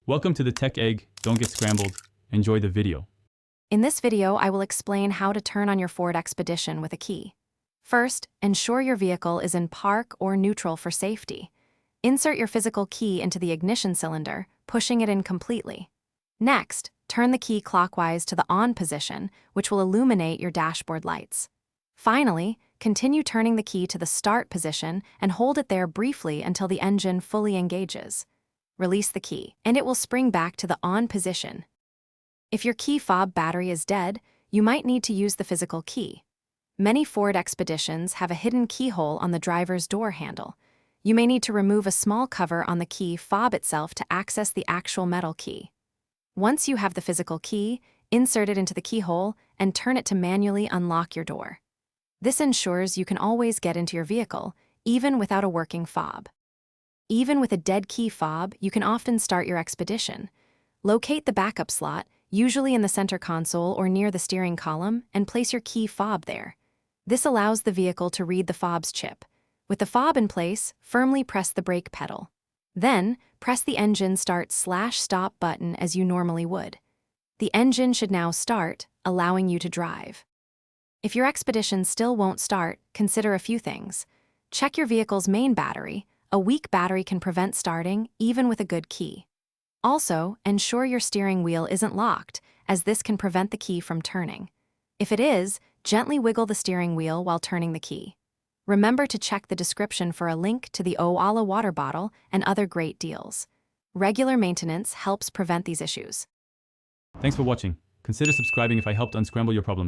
Welcome to the Tech Egg. Don't get scrambled. Enjoy the video. In this video, I will explain how to turn on your Ford Expedition with a key. First, ensure your vehicle is in park or neutral for safety. Insert your physical key into the ignition cylinder, pushing it in completely. Next, turn the key clockwise to the on position, which will illuminate your dashboard lights. Finally, continue turning the key to the start position and hold it there briefly until the engine fully engages. Release the key, and it will spring back to the on position. If your key fob battery is dead, you might need to use the physical key. Many Ford Expeditions have a hidden keyhole on the driver's door handle. You may need to remove a small cover on the key fob itself to access the actual metal key. Once you have the physical key, insert it into the keyhole and turn it to manually unlock your door. This ensures you can always get into your vehicle, even without a working fob. Even with a dead key fob, you can often start your Expedition. Locate the backup slot, usually in the center console or near the steering column, and place your key fob there. This allows the vehicle to read the fob's chip. With the fob in place, firmly press the brake pedal. Then, press the engine start/stop button as you normally would. The engine should now start, allowing you to drive. If your Expedition still won't start, consider a few things. Check your vehicle's main battery. A weak battery can prevent starting, even with a good key. Also, ensure your steering wheel isn't locked, as this can prevent the key from turning. If it is, gently wiggle the steering wheel while turning the key. Remember to check the description for a link to the Oala water bottle and other great deals. Regular maintenance helps prevent these issues. Thanks for watching. Consider subscribing if I helped unscramble your problems.